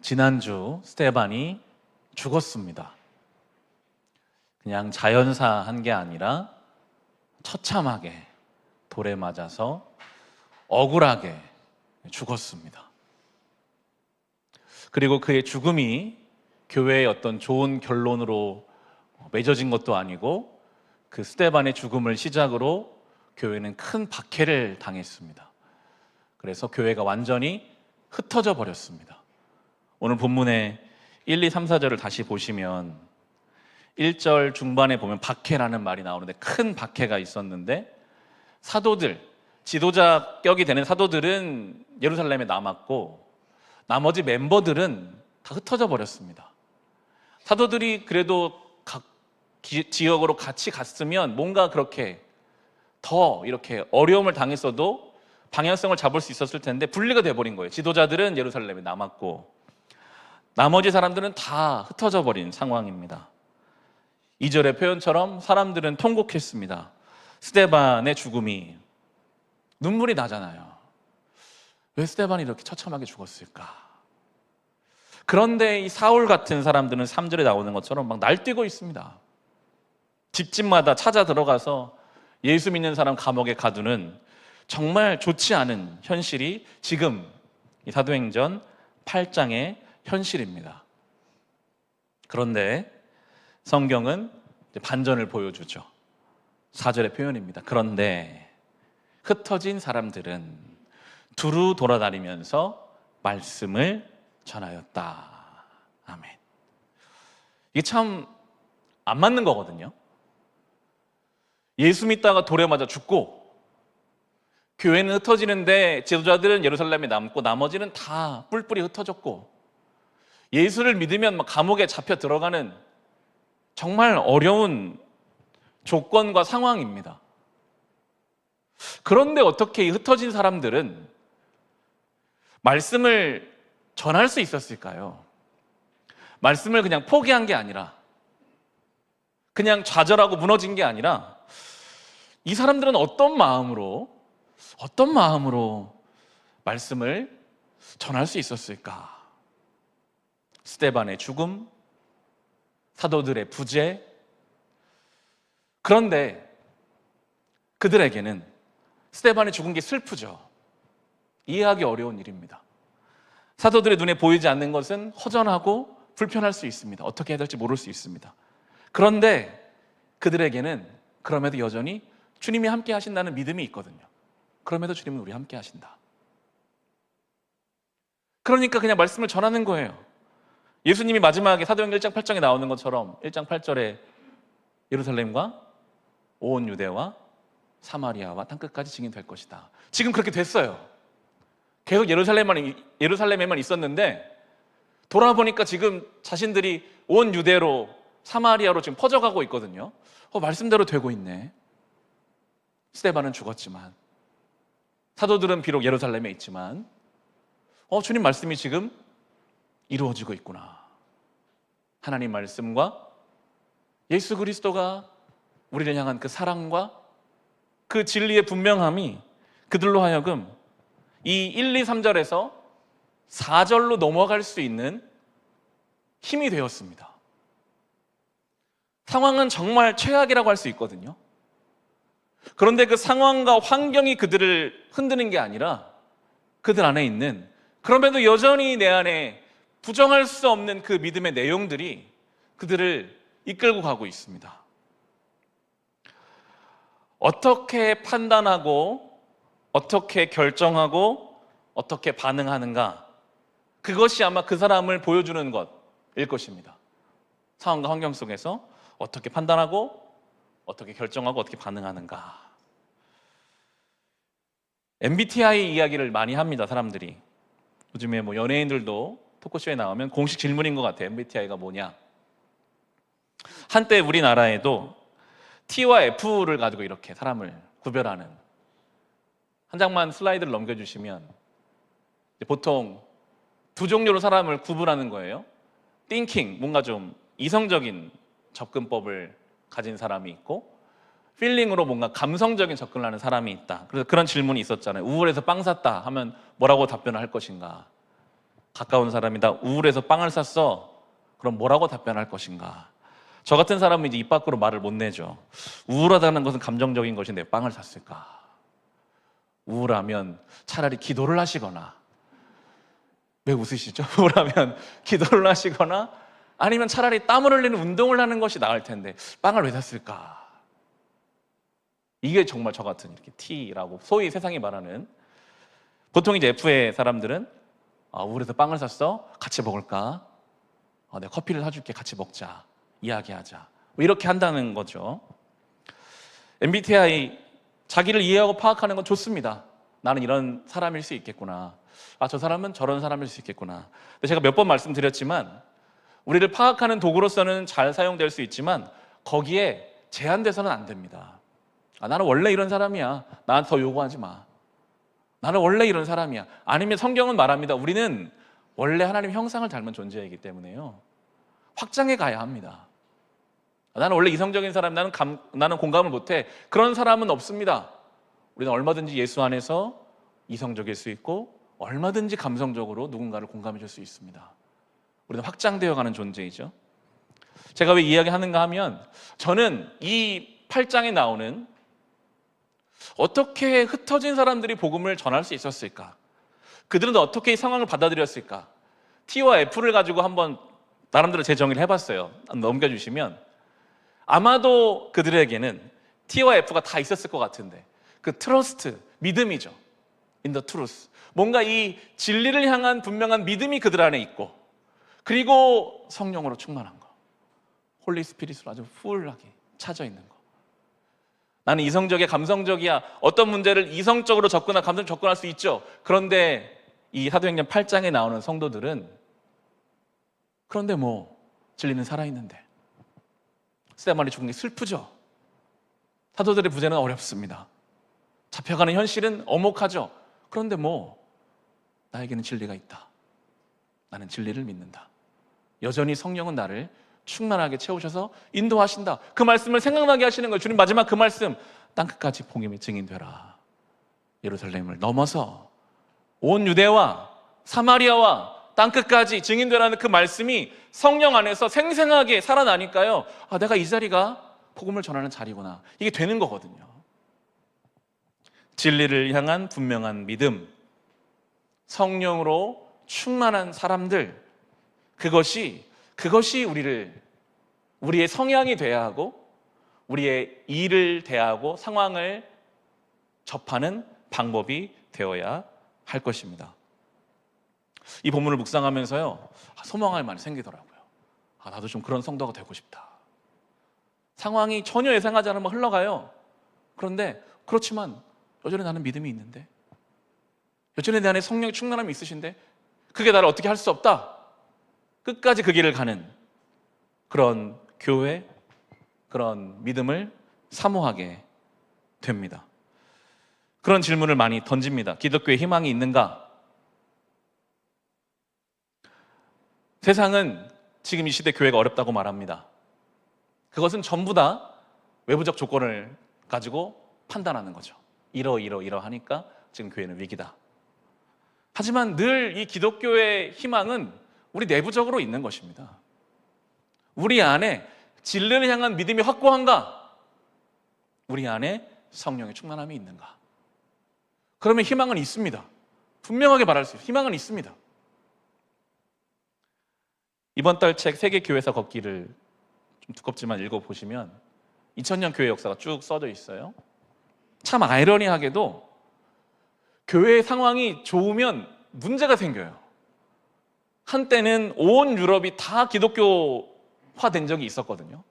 지난주 스테반이 죽었습니다. 그냥 자연사한 게 아니라 처참하게 돌에 맞아서 억울하게 죽었습니다. 그리고 그의 죽음이 교회의 어떤 좋은 결론으로 맺어진 것도 아니고 그 스테반의 죽음을 시작으로 교회는 큰 박해를 당했습니다. 그래서 교회가 완전히 흩어져 버렸습니다. 오늘 본문의 1, 2, 3, 4절을 다시 보시면 1절 중반에 보면 박해라는 말이 나오는데 큰 박해가 있었는데 사도들, 지도자격이 되는 사도들은 예루살렘에 남았고 나머지 멤버들은 다 흩어져 버렸습니다. 사도들이 그래도 각 지역으로 같이 갔으면 뭔가 그렇게 더 이렇게 어려움을 당했어도 방향성을 잡을 수 있었을 텐데 분리가 돼버린 거예요. 지도자들은 예루살렘에 남았고 나머지 사람들은 다 흩어져 버린 상황입니다. 2절의 표현처럼 사람들은 통곡했습니다. 스데반의 죽음이 눈물이 나잖아요. 왜 스데반이 이렇게 처참하게 죽었을까? 그런데 이 사울 같은 사람들은 3절에 나오는 것처럼 막 날뛰고 있습니다. 집집마다 찾아 들어가서 예수 믿는 사람 감옥에 가두는 정말 좋지 않은 현실이 지금 이 사도행전 8장의 현실입니다. 그런데 성경은 반전을 보여주죠. 4절의 표현입니다. 그런데 흩어진 사람들은 두루 돌아다니면서 말씀을 전하였다. 아멘. 이게 참 안 맞는 거거든요. 예수 믿다가 돌에 맞아 죽고 교회는 흩어지는데 지도자들은 예루살렘에 남고 나머지는 다 뿔뿔이 흩어졌고 예수를 믿으면 막 감옥에 잡혀 들어가는 정말 어려운 조건과 상황입니다. 그런데 어떻게 이 흩어진 사람들은 말씀을 전할 수 있었을까요? 말씀을 그냥 포기한 게 아니라 그냥 좌절하고 무너진 게 아니라 이 사람들은 어떤 마음으로 말씀을 전할 수 있었을까? 스데반의 죽음, 사도들의 부재. 그런데 그들에게는 스데반이 죽은 게 슬프죠. 이해하기 어려운 일입니다. 사도들의 눈에 보이지 않는 것은 허전하고 불편할 수 있습니다. 어떻게 해야 될지 모를 수 있습니다. 그런데 그들에게는 그럼에도 여전히 주님이 함께 하신다는 믿음이 있거든요. 그럼에도 주님은 우리 함께 하신다. 그러니까 그냥 말씀을 전하는 거예요. 예수님이 마지막에 사도행전 1장 8장에 나오는 것처럼 1장 8절에 예루살렘과 온 유대와 사마리아와 땅끝까지 증인될 것이다. 지금 그렇게 됐어요. 계속 예루살렘에만 있었는데 돌아보니까 지금 자신들이 온 유대로 사마리아로 지금 퍼져가고 있거든요. 말씀대로 되고 있네. 스데반은 죽었지만 사도들은 비록 예루살렘에 있지만 주님 말씀이 지금 이루어지고 있구나. 하나님 말씀과 예수 그리스도가 우리를 향한 그 사랑과 그 진리의 분명함이 그들로 하여금 이 1, 2, 3절에서 4절로 넘어갈 수 있는 힘이 되었습니다. 상황은 정말 최악이라고 할 수 있거든요. 그런데 그 상황과 환경이 그들을 흔드는 게 아니라 그들 안에 있는, 그럼에도 여전히 내 안에 부정할 수 없는 그 믿음의 내용들이 그들을 이끌고 가고 있습니다. 어떻게 판단하고 어떻게 결정하고 어떻게 반응하는가, 그것이 아마 그 사람을 보여주는 것일 것입니다. 상황과 환경 속에서 어떻게 판단하고 어떻게 결정하고 어떻게 반응하는가. MBTI 이야기를 많이 합니다, 사람들이. 요즘에 뭐 연예인들도 토크쇼에 나오면 공식 질문인 것 같아요. MBTI가 뭐냐. 한때 우리나라에도 T와 F를 가지고 이렇게 사람을 구별하는, 한 장만 슬라이드를 넘겨주시면 보통 두 종류로 사람을 구분하는 거예요. Thinking, 뭔가 좀 이성적인 접근법을 가진 사람이 있고, 필링으로 뭔가 감성적인 접근을 하는 사람이 있다. 그래서 그런 질문이 있었잖아요. 우울해서 빵 샀다 하면 뭐라고 답변을 할 것인가. 가까운 사람이다. 우울해서 빵을 샀어. 그럼 뭐라고 답변할 것인가? 저 같은 사람은 이제 입 밖으로 말을 못 내죠. 우울하다는 것은 감정적인 것인데 빵을 샀을까? 우울하면 차라리 기도를 하시거나, 왜 웃으시죠? 우울하면 기도를 하시거나 아니면 차라리 땀을 흘리는 운동을 하는 것이 나을 텐데 빵을 왜 샀을까? 이게 정말 저 같은 이렇게 T라고 소위 세상이 말하는, 보통 이제 F의 사람들은 우울해서 빵을 샀어? 같이 먹을까? 내가 커피를 사줄게. 같이 먹자. 이야기하자. 뭐 이렇게 한다는 거죠. MBTI, 자기를 이해하고 파악하는 건 좋습니다. 나는 이런 사람일 수 있겠구나. 저 사람은 저런 사람일 수 있겠구나. 근데 제가 몇 번 말씀드렸지만 우리를 파악하는 도구로서는 잘 사용될 수 있지만 거기에 제한돼서는 안 됩니다. 나는 원래 이런 사람이야. 나한테 더 요구하지 마. 나는 원래 이런 사람이야. 아니면 성경은 말합니다. 우리는 원래 하나님 형상을 닮은 존재이기 때문에요. 확장해 가야 합니다. 나는 원래 이성적인 사람, 나는 공감을 못해. 그런 사람은 없습니다. 우리는 얼마든지 예수 안에서 이성적일 수 있고 얼마든지 감성적으로 누군가를 공감해 줄 수 있습니다. 우리는 확장되어 가는 존재이죠. 제가 왜 이야기하는가 하면 저는 이 8장에 나오는 어떻게 흩어진 사람들이 복음을 전할 수 있었을까? 그들은 어떻게 이 상황을 받아들였을까? T와 F를 가지고 한번 나름대로 재정의를 해봤어요. 넘겨주시면 아마도 그들에게는 T와 F가 다 있었을 것 같은데 그 트러스트, 믿음이죠. In the truth. 뭔가 이 진리를 향한 분명한 믿음이 그들 안에 있고 그리고 성령으로 충만한 거. 홀리 스피릿으로 아주 풀하게 차져 있는 거. 나는 이성적이야, 감성적이야. 어떤 문제를 이성적으로 접근하고 감성적으로 접근할 수 있죠. 그런데 이 사도행전 8장에 나오는 성도들은 그런데 뭐 진리는 살아있는데 스데반이 죽은 게 슬프죠. 사도들의 부재는 어렵습니다. 잡혀가는 현실은 엄혹하죠. 그런데 뭐 나에게는 진리가 있다. 나는 진리를 믿는다. 여전히 성령은 나를 충만하게 채우셔서 인도하신다. 그 말씀을 생각나게 하시는 거예요. 주님 마지막 그 말씀, 땅끝까지 복음이 증인되라. 예루살렘을 넘어서 온 유대와 사마리아와 땅끝까지 증인되라는 그 말씀이 성령 안에서 생생하게 살아나니까요. 내가 이 자리가 복음을 전하는 자리구나. 이게 되는 거거든요. 진리를 향한 분명한 믿음, 성령으로 충만한 사람들, 그것이 우리의 성향이 돼야 하고 우리의 일을 대하고 상황을 접하는 방법이 되어야 할 것입니다. 이 본문을 묵상하면서요, 소망이 많이 생기더라고요. 나도 좀 그런 성도가 되고 싶다. 상황이 전혀 예상하지 않으면 흘러가요. 그런데 그렇지만 여전히 나는 믿음이 있는데, 여전히 내 안에 성령의 충만함이 있으신데 그게 나를 어떻게 할 수 없다. 끝까지 그 길을 가는 그런 교회, 그런 믿음을 사모하게 됩니다. 그런 질문을 많이 던집니다. 기독교에 희망이 있는가? 세상은 지금 이 시대 교회가 어렵다고 말합니다. 그것은 전부 다 외부적 조건을 가지고 판단하는 거죠. 이러하니까 지금 교회는 위기다. 하지만 늘 이 기독교의 희망은 우리 내부적으로 있는 것입니다. 우리 안에 진리를 향한 믿음이 확고한가? 우리 안에 성령의 충만함이 있는가? 그러면 희망은 있습니다. 분명하게 말할 수 있어요. 희망은 있습니다. 이번 달 책 세계교회사 걷기를 좀 두껍지만 읽어보시면 2000년 교회 역사가 쭉 써져 있어요. 참 아이러니하게도 교회의 상황이 좋으면 문제가 생겨요. 한때는 온 유럽이 다 기독교화된 적이 있었거든요.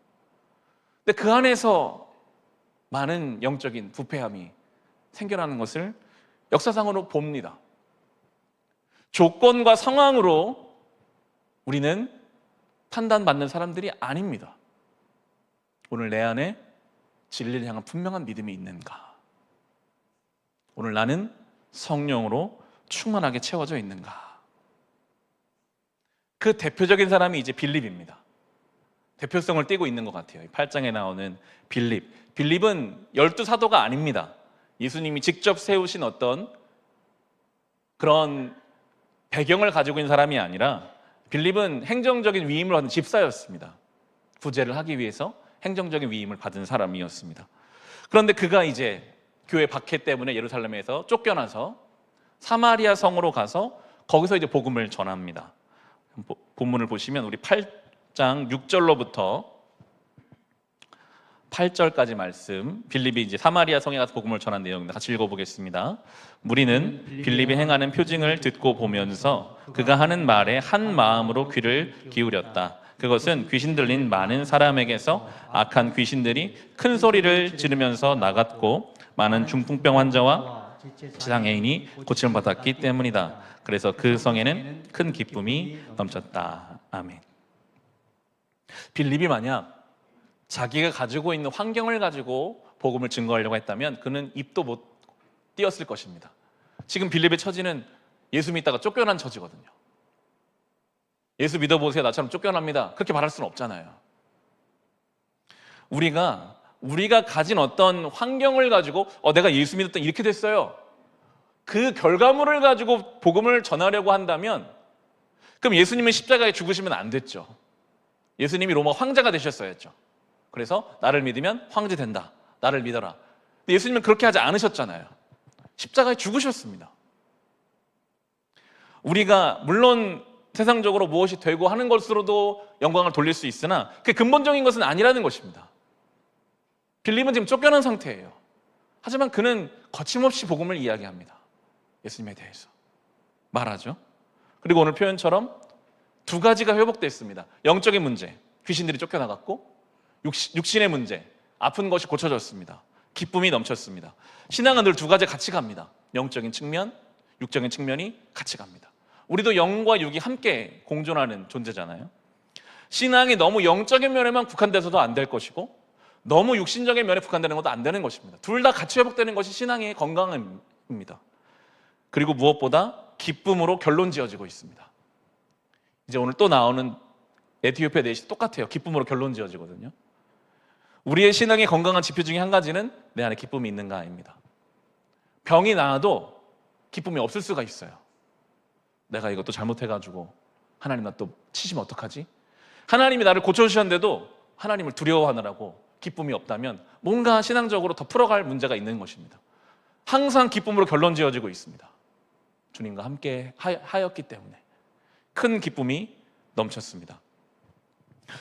근데 그 안에서 많은 영적인 부패함이 생겨나는 것을 역사상으로 봅니다. 조건과 상황으로 우리는 판단받는 사람들이 아닙니다. 오늘 내 안에 진리를 향한 분명한 믿음이 있는가? 오늘 나는 성령으로 충만하게 채워져 있는가? 그 대표적인 사람이 이제 빌립입니다. 대표성을 띠고 있는 것 같아요. 8장에 나오는 빌립. 빌립은 12사도가 아닙니다. 예수님이 직접 세우신 어떤 그런 배경을 가지고 있는 사람이 아니라 빌립은 행정적인 위임을 받은 집사였습니다. 구제를 하기 위해서 행정적인 위임을 받은 사람이었습니다. 그런데 그가 이제 교회 박해 때문에 예루살렘에서 쫓겨나서 사마리아 성으로 가서 거기서 이제 복음을 전합니다. 본문을 보시면 우리 8장 6절로부터 8절까지 말씀, 빌립이 이제 사마리아 성에 가서 복음을 전한 내용입니다. 같이 읽어보겠습니다. 무리는 빌립이 행하는 표징을 듣고 보면서 그가 하는 말에 한 마음으로 귀를 기울였다. 그것은 귀신 들린 많은 사람에게서 악한 귀신들이 큰 소리를 지르면서 나갔고 많은 중풍병 환자와 지장애인이 고침을 받았기 때문이다. 그래서 그 성에는 큰 기쁨이 넘쳤다. 아멘. 빌립이 만약 자기가 가지고 있는 환경을 가지고 복음을 증거하려고 했다면 그는 입도 못 띄었을 것입니다. 지금 빌립의 처지는 예수 믿다가 쫓겨난 처지거든요. 예수 믿어보세요, 나처럼 쫓겨납니다, 그렇게 말할 수는 없잖아요. 우리가 가진 어떤 환경을 가지고 내가 예수 믿었더니 이렇게 됐어요, 그 결과물을 가지고 복음을 전하려고 한다면 그럼 예수님은 십자가에 죽으시면 안 됐죠. 예수님이 로마 황제가 되셨어야죠. 그래서 나를 믿으면 황제 된다, 나를 믿어라. 근데 예수님은 그렇게 하지 않으셨잖아요. 십자가에 죽으셨습니다. 우리가 물론 세상적으로 무엇이 되고 하는 것으로도 영광을 돌릴 수 있으나 그게 근본적인 것은 아니라는 것입니다. 빌립은 지금 쫓겨난 상태예요. 하지만 그는 거침없이 복음을 이야기합니다. 예수님에 대해서 말하죠. 그리고 오늘 표현처럼 두 가지가 회복됐습니다. 영적인 문제, 귀신들이 쫓겨나갔고, 육신의 문제, 아픈 것이 고쳐졌습니다. 기쁨이 넘쳤습니다. 신앙은 늘 두 가지 같이 갑니다. 영적인 측면, 육적인 측면이 같이 갑니다. 우리도 영과 육이 함께 공존하는 존재잖아요. 신앙이 너무 영적인 면에만 국한돼서도 안 될 것이고 너무 육신적인 면에 국한되는 것도 안 되는 것입니다. 둘 다 같이 회복되는 것이 신앙의 건강입니다. 그리고 무엇보다 기쁨으로 결론 지어지고 있습니다. 이제 오늘 또 나오는 에티오피아 넷이 똑같아요. 기쁨으로 결론 지어지거든요. 우리의 신앙의 건강한 지표 중에 한 가지는 내 안에 기쁨이 있는가입니다. 병이 나아도 기쁨이 없을 수가 있어요. 내가 이것도 잘못해가지고 하나님 나 또 치시면 어떡하지? 하나님이 나를 고쳐주셨는데도 하나님을 두려워하느라고 기쁨이 없다면 뭔가 신앙적으로 더 풀어갈 문제가 있는 것입니다. 항상 기쁨으로 결론 지어지고 있습니다. 주님과 함께 하였기 때문에 큰 기쁨이 넘쳤습니다.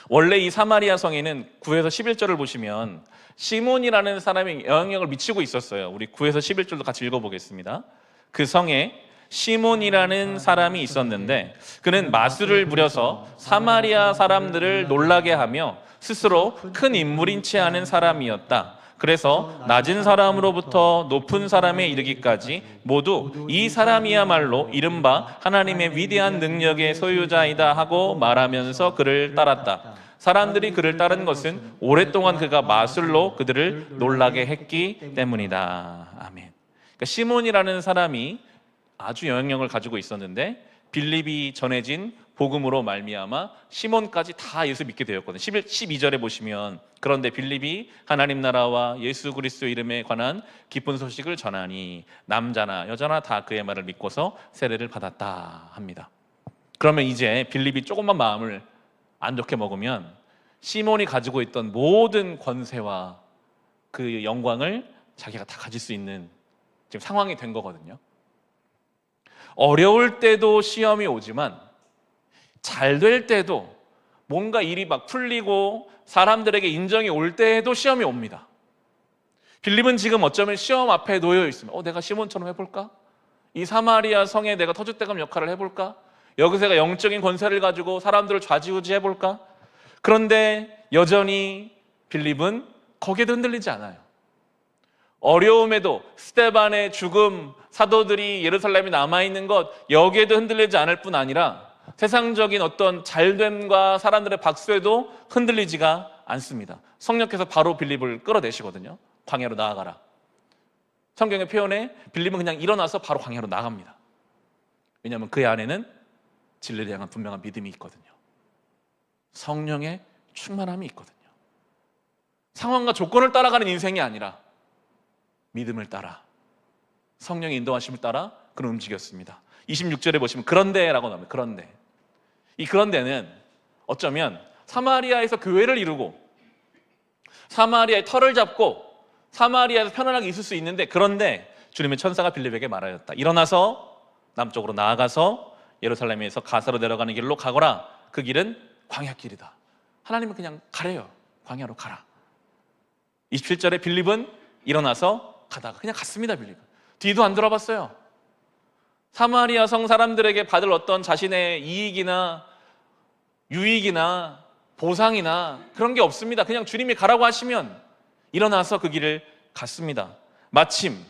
원래 이 사마리아 성에는 9에서 11절을 보시면 시몬이라는 사람이 영향력을 미치고 있었어요. 우리 9에서 11절도 같이 읽어보겠습니다. 그 성에 시몬이라는 사람이 있었는데 그는 마술을 부려서 사마리아 사람들을 놀라게 하며 스스로 큰 인물인 채 하는 사람이었다. 그래서 낮은 사람으로부터 높은 사람에 이르기까지 모두 이 사람이야말로 이른바 하나님의 위대한 능력의 소유자이다 하고 말하면서 그를 따랐다. 사람들이 그를 따른 것은 오랫동안 그가 마술로 그들을 놀라게 했기 때문이다. 아멘. 그러니까 시몬이라는 사람이 아주 영향력을 가지고 있었는데 빌립이 전해진 복음으로 말미암아 시몬까지 다 예수 믿게 되었거든요. 12절에 보시면 그런데 빌립이 하나님 나라와 예수 그리스도 이름에 관한 기쁜 소식을 전하니 남자나 여자나 다 그의 말을 믿고서 세례를 받았다 합니다. 그러면 이제 빌립이 조금만 마음을 안 좋게 먹으면 시몬이 가지고 있던 모든 권세와 그 영광을 자기가 다 가질 수 있는 지금 상황이 된 거거든요. 어려울 때도 시험이 오지만 잘 될 때도 뭔가 일이 막 풀리고 사람들에게 인정이 올 때에도 시험이 옵니다. 빌립은 지금 어쩌면 시험 앞에 놓여 있습니다. 내가 시몬처럼 해볼까? 이 사마리아 성에 내가 터줏대감 역할을 해볼까? 여기서 내가 영적인 권세를 가지고 사람들을 좌지우지 해볼까? 그런데 여전히 빌립은 거기에도 흔들리지 않아요. 어려움에도 스데반의 죽음, 사도들이 예루살렘에 남아있는 것, 여기에도 흔들리지 않을 뿐 아니라 세상적인 어떤 잘됨과 사람들의 박수에도 흔들리지가 않습니다. 성령께서 바로 빌립을 끌어내시거든요. 광야로 나아가라. 성경의 표현에 빌립은 그냥 일어나서 바로 광야로 나갑니다. 왜냐하면 그 안에는 진리를 향한 분명한 믿음이 있거든요. 성령의 충만함이 있거든요. 상황과 조건을 따라가는 인생이 아니라 믿음을 따라 성령의 인도하심을 따라 그는 움직였습니다. 26절에 보시면 그런데라고 나옵니다. 그런데. 이 그런데는 어쩌면 사마리아에서 교회를 이루고 사마리아의 터를 잡고 사마리아에서 편안하게 있을 수 있는데, 그런데 주님의 천사가 빌립에게 말하였다. 일어나서 남쪽으로 나아가서 예루살렘에서 가사로 내려가는 길로 가거라. 그 길은 광야길이다. 하나님은 그냥 가래요. 광야로 가라. 27절에 빌립은 일어나서 가다가 그냥 갔습니다. 빌립은 뒤도 안 돌아봤어요. 사마리아 성 사람들에게 받을 어떤 자신의 이익이나 유익이나 보상이나 그런 게 없습니다. 그냥 주님이 가라고 하시면 일어나서 그 길을 갔습니다. 마침,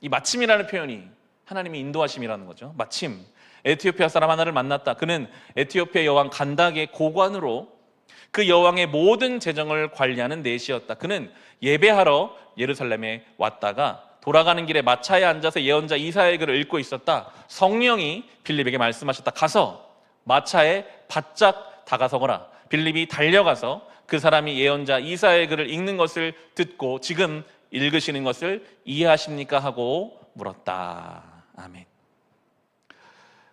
이 마침이라는 표현이 하나님이 인도하심이라는 거죠. 마침 에티오피아 사람 하나를 만났다. 그는 에티오피아 여왕 간닥의 고관으로 그 여왕의 모든 재정을 관리하는 내시였다. 그는 예배하러 예루살렘에 왔다가 돌아가는 길에 마차에 앉아서 예언자 이사야의 글을 읽고 있었다. 성령이 빌립에게 말씀하셨다. 가서 마차에 바짝 다가서거라. 빌립이 달려가서 그 사람이 예언자 이사야의 글을 읽는 것을 듣고 지금 읽으시는 것을 이해하십니까? 하고 물었다. 아멘.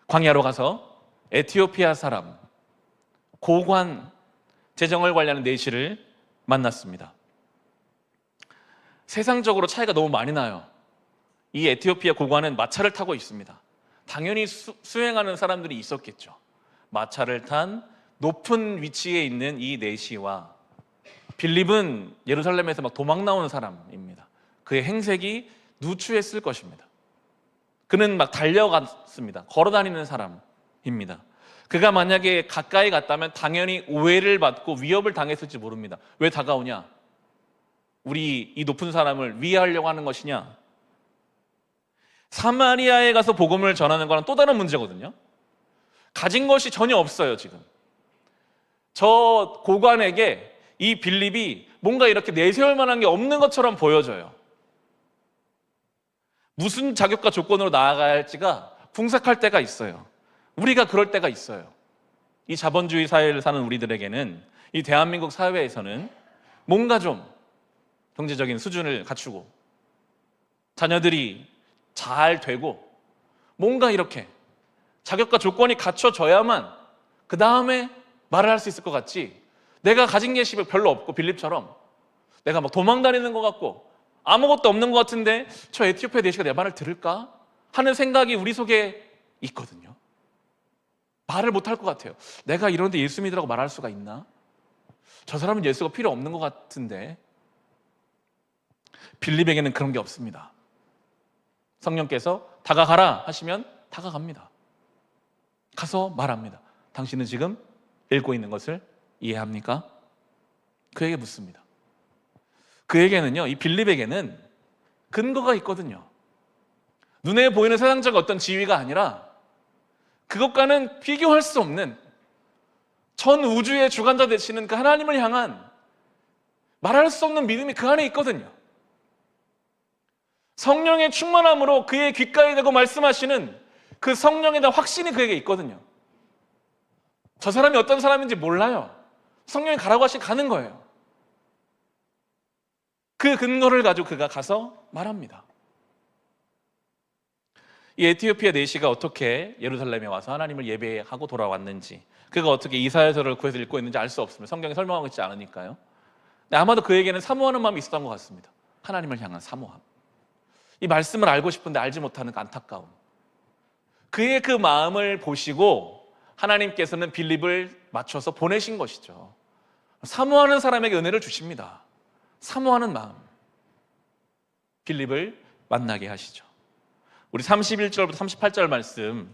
광야로 가서 에티오피아 사람 고관 재정을 관리하는 내시를 만났습니다. 세상적으로 차이가 너무 많이 나요. 이 에티오피아 고관은 마차를 타고 있습니다. 당연히 수행하는 사람들이 있었겠죠. 마차를 탄 높은 위치에 있는 이 내시와 빌립은 예루살렘에서 막 도망 나오는 사람입니다. 그의 행색이 누추했을 것입니다. 그는 막 달려갔습니다. 걸어다니는 사람입니다. 그가 만약에 가까이 갔다면 당연히 오해를 받고 위협을 당했을지 모릅니다. 왜 다가오냐? 우리 이 높은 사람을 위해하려고 하는 것이냐? 사마리아에 가서 복음을 전하는 거랑 또 다른 문제거든요. 가진 것이 전혀 없어요. 지금 저 고관에게 이 빌립이 뭔가 이렇게 내세울 만한 게 없는 것처럼 보여져요. 무슨 자격과 조건으로 나아가야 할지가 궁색할 때가 있어요. 우리가 그럴 때가 있어요. 이 자본주의 사회를 사는 우리들에게는, 이 대한민국 사회에서는 뭔가 좀 경제적인 수준을 갖추고 자녀들이 잘 되고 뭔가 이렇게 자격과 조건이 갖춰져야만 그 다음에 말을 할 수 있을 것 같지, 내가 가진 게 별로 없고 빌립처럼 내가 막 도망다니는 것 같고 아무것도 없는 것 같은데 저 에티오피아 내시가 내 말을 들을까 하는 생각이 우리 속에 있거든요. 말을 못할 것 같아요. 내가 이런데 예수 믿으라고 말할 수가 있나? 저 사람은 예수가 필요 없는 것 같은데. 빌립에게는 그런 게 없습니다. 성령께서 다가가라 하시면 다가갑니다. 가서 말합니다. 당신은 지금 읽고 있는 것을 이해합니까? 그에게 묻습니다. 그에게는요, 이 빌립에게는 근거가 있거든요. 눈에 보이는 세상적 어떤 지위가 아니라 그것과는 비교할 수 없는 전 우주의 주관자 되시는 그 하나님을 향한 말할 수 없는 믿음이 그 안에 있거든요. 성령의 충만함으로 그의 귓가에 대고 말씀하시는 그 성령에 대한 확신이 그에게 있거든요. 저 사람이 어떤 사람인지 몰라요. 성령이 가라고 하시니 가는 거예요. 그 근거를 가지고 그가 가서 말합니다. 이 에티오피아 내시가 어떻게 예루살렘에 와서 하나님을 예배하고 돌아왔는지, 그가 어떻게 이사야서를 구해서 읽고 있는지 알 수 없습니다. 성경에 설명하고 있지 않으니까요. 근데 아마도 그에게는 사모하는 마음이 있었던 것 같습니다. 하나님을 향한 사모함. 이 말씀을 알고 싶은데 알지 못하는 그 안타까움. 그의 그 마음을 보시고 하나님께서는 빌립을 맞춰서 보내신 것이죠. 사모하는 사람에게 은혜를 주십니다. 사모하는 마음, 빌립을 만나게 하시죠. 우리 31절부터 38절 말씀,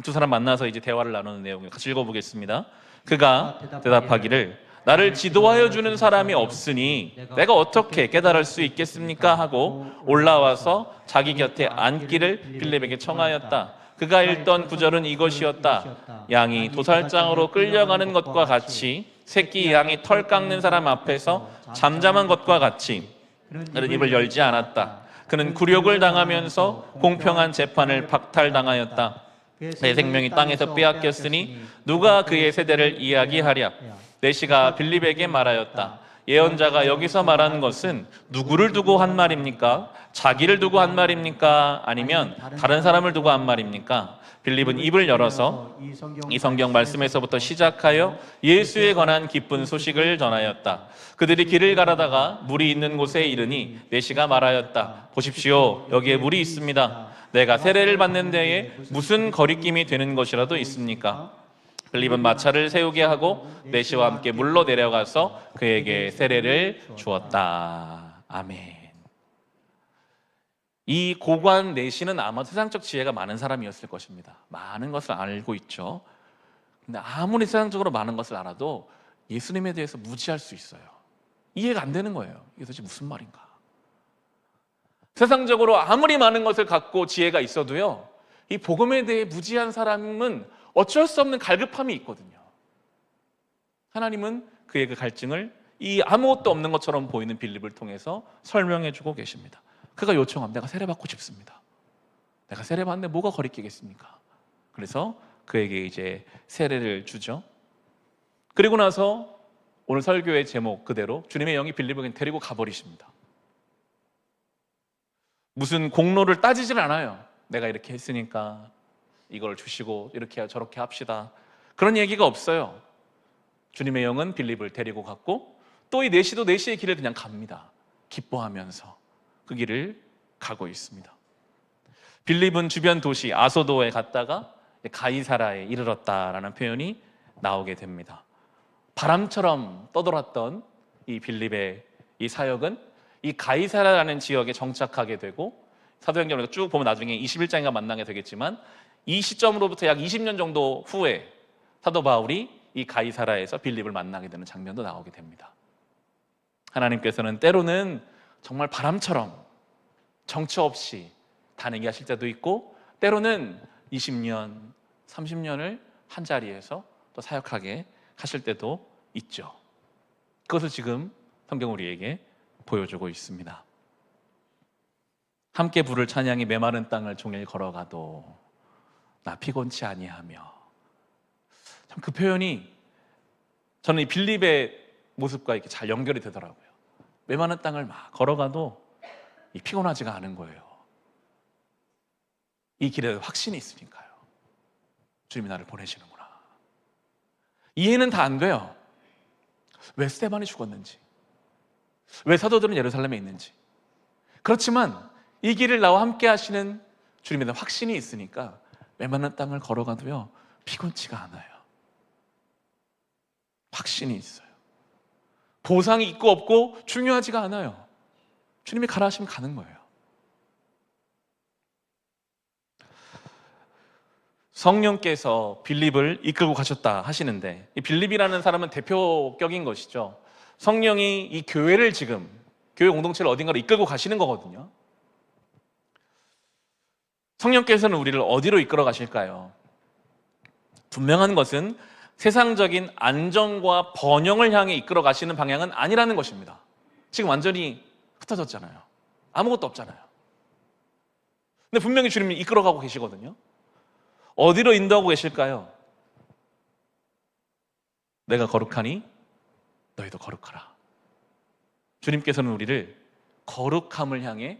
두 사람 만나서 이제 대화를 나누는 내용을 같이 읽어보겠습니다. 그가 대답하기를 나를 지도하여 주는 사람이 없으니 내가 어떻게 깨달을 수 있겠습니까? 하고 올라와서 자기 곁에 앉기를 빌립에게 청하였다. 그가 읽던 구절은 이것이었다. 양이 도살장으로 끌려가는 것과 같이 새끼 양이 털 깎는 사람 앞에서 잠잠한 것과 같이 그는 입을 열지 않았다. 그는 굴욕을 당하면서 공평한 재판을 박탈당하였다. 내 생명이 땅에서 빼앗겼으니 누가 그의 세대를 이야기하랴. 내시가 빌립에게 말하였다. 예언자가 여기서 말하는 것은 누구를 두고 한 말입니까? 자기를 두고 한 말입니까? 아니면 다른 사람을 두고 한 말입니까? 빌립은 입을 열어서 이 성경 말씀에서부터 시작하여 예수에 관한 기쁜 소식을 전하였다. 그들이 길을 가다가 물이 있는 곳에 이르니 내시가 말하였다. 보십시오, 여기에 물이 있습니다. 내가 세례를 받는 데에 무슨 거리낌이 되는 것이라도 있습니까? 빌립은 마차를 세우게 하고 내시와 함께 물로 내려가서 그에게 세례를 주었다. 아멘. 이 고관 내시는 아마 세상적 지혜가 많은 사람이었을 것입니다. 많은 것을 알고 있죠. 근데 아무리 세상적으로 많은 것을 알아도 예수님에 대해서 무지할 수 있어요. 이해가 안 되는 거예요. 이게 도대체 무슨 말인가? 세상적으로 아무리 많은 것을 갖고 지혜가 있어도요, 이 복음에 대해 무지한 사람은 어쩔 수 없는 갈급함이 있거든요. 하나님은 그의 그 갈증을 이 아무것도 없는 것처럼 보이는 빌립을 통해서 설명해 주고 계십니다. 그가 요청합니다. 내가 세례받고 싶습니다. 내가 세례받는데 뭐가 거리끼겠습니까? 그래서 그에게 이제 세례를 주죠. 그리고 나서 오늘 설교의 제목 그대로 주님의 영이 빌립을 데리고 가버리십니다. 무슨 공로를 따지질 않아요. 내가 이렇게 했으니까 이걸 주시고 이렇게 저렇게 합시다, 그런 얘기가 없어요. 주님의 영은 빌립을 데리고 갔고 또 이 내시도 내시의 길을 그냥 갑니다. 기뻐하면서 그 길을 가고 있습니다. 빌립은 주변 도시 아소도에 갔다가 가이사라에 이르렀다라는 표현이 나오게 됩니다. 바람처럼 떠돌았던 이 빌립의 이 사역은 이 가이사라라는 지역에 정착하게 되고, 사도행전을 쭉 보면 나중에 21장인가 만나게 되겠지만 이 시점으로부터 약 20년 정도 후에 사도 바울이 이 가이사라에서 빌립을 만나게 되는 장면도 나오게 됩니다. 하나님께서는 때로는 정말 바람처럼 정처 없이 다니게 하실 때도 있고, 때로는 20년, 30년을 한 자리에서 또 사역하게 하실 때도 있죠. 그것을 지금 성경 우리에게 보여주고 있습니다. 함께 부를 찬양이 메마른 땅을 종일 걸어가도 나 피곤치 아니하며, 참 그 표현이 저는 이 빌립의 모습과 이렇게 잘 연결이 되더라고요. 메마른 땅을 막 걸어가도 피곤하지가 않은 거예요. 이 길에 확신이 있으니까요. 주님이 나를 보내시는구나. 이해는 다 안 돼요. 왜 스데반이 죽었는지, 왜 사도들은 예루살렘에 있는지. 그렇지만 이 길을 나와 함께 하시는 주님에 대한 확신이 있으니까 메마른 땅을 걸어가도요 피곤치가 않아요. 확신이 있어요. 보상이 있고 없고 중요하지가 않아요. 주님이 가라 하시면 가는 거예요. 성령께서 빌립을 이끌고 가셨다 하시는데, 이 빌립이라는 사람은 대표격인 것이죠. 성령이 이 교회를 지금, 교회 공동체를 어딘가로 이끌고 가시는 거거든요. 성령께서는 우리를 어디로 이끌어 가실까요? 분명한 것은 세상적인 안정과 번영을 향해 이끌어 가시는 방향은 아니라는 것입니다. 지금 완전히 흩어졌잖아요. 아무것도 없잖아요. 근데 분명히 주님이 이끌어 가고 계시거든요. 어디로 인도하고 계실까요? 내가 거룩하니 너희도 거룩하라. 주님께서는 우리를 거룩함을 향해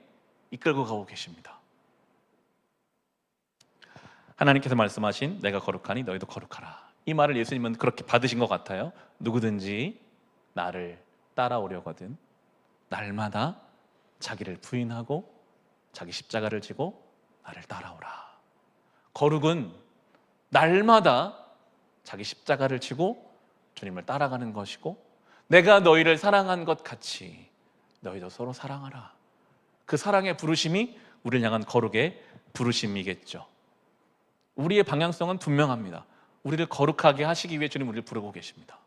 이끌고 가고 계십니다. 하나님께서 말씀하신 내가 거룩하니 너희도 거룩하라, 이 말을 예수님은 그렇게 받으신 것 같아요. 누구든지 나를 따라오려거든 날마다 자기를 부인하고 자기 십자가를 지고 나를 따라오라. 거룩은 날마다 자기 십자가를 지고 주님을 따라가는 것이고, 내가 너희를 사랑한 것 같이 너희도 서로 사랑하라. 그 사랑의 부르심이 우리를 향한 거룩의 부르심이겠죠. 우리의 방향성은 분명합니다. 우리를 거룩하게 하시기 위해 주님 우리를 부르고 계십니다.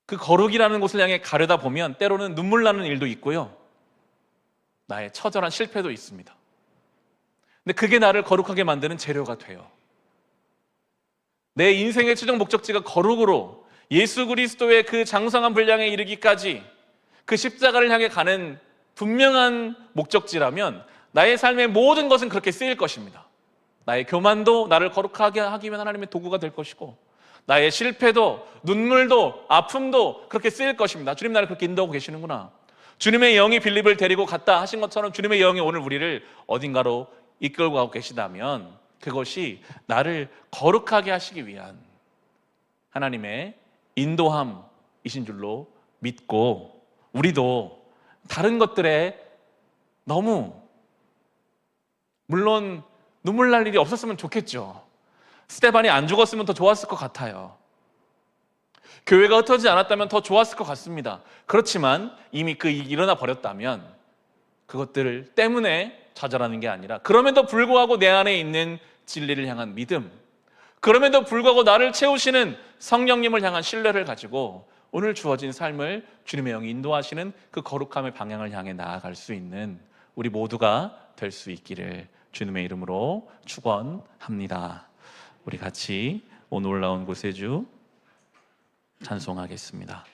그 거룩이라는 곳을 향해 가려다 보면 때로는 눈물 나는 일도 있고요, 나의 처절한 실패도 있습니다. 근데 그게 나를 거룩하게 만드는 재료가 돼요. 내 인생의 최종 목적지가 거룩으로 예수 그리스도의 그 장성한 분량에 이르기까지 그 십자가를 향해 가는 분명한 목적지라면 나의 삶의 모든 것은 그렇게 쓰일 것입니다. 나의 교만도 나를 거룩하게 하기 위한 하나님의 도구가 될 것이고, 나의 실패도, 눈물도, 아픔도 그렇게 쓰일 것입니다. 주님 나를 그렇게 인도하고 계시는구나. 주님의 영이 빌립을 데리고 갔다 하신 것처럼 주님의 영이 오늘 우리를 어딘가로 이끌고 가고 계시다면 그것이 나를 거룩하게 하시기 위한 하나님의 인도함이신 줄로 믿고, 우리도 다른 것들에 너무, 물론 눈물 날 일이 없었으면 좋겠죠. 스데반이 안 죽었으면 더 좋았을 것 같아요. 교회가 흩어지지 않았다면 더 좋았을 것 같습니다. 그렇지만 이미 그 일이 일어나 버렸다면 그것들 때문에 좌절하는 게 아니라, 그럼에도 불구하고 내 안에 있는 진리를 향한 믿음, 그럼에도 불구하고 나를 채우시는 성령님을 향한 신뢰를 가지고 오늘 주어진 삶을 주님의 영이 인도하시는 그 거룩함의 방향을 향해 나아갈 수 있는 우리 모두가 될 수 있기를 주님의 이름으로 축원합니다. 우리 같이 오 놀라운 구세주 찬송하겠습니다.